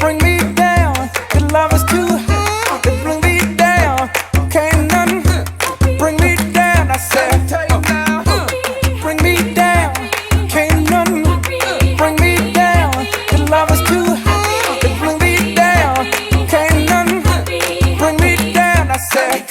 bring me down. Your love is too high to bring me down. Can't nothing bring me down. I said, bring me down. Can't nothing bring me down. Your love is too high to bring me down. Can't nothing bring me down. I said,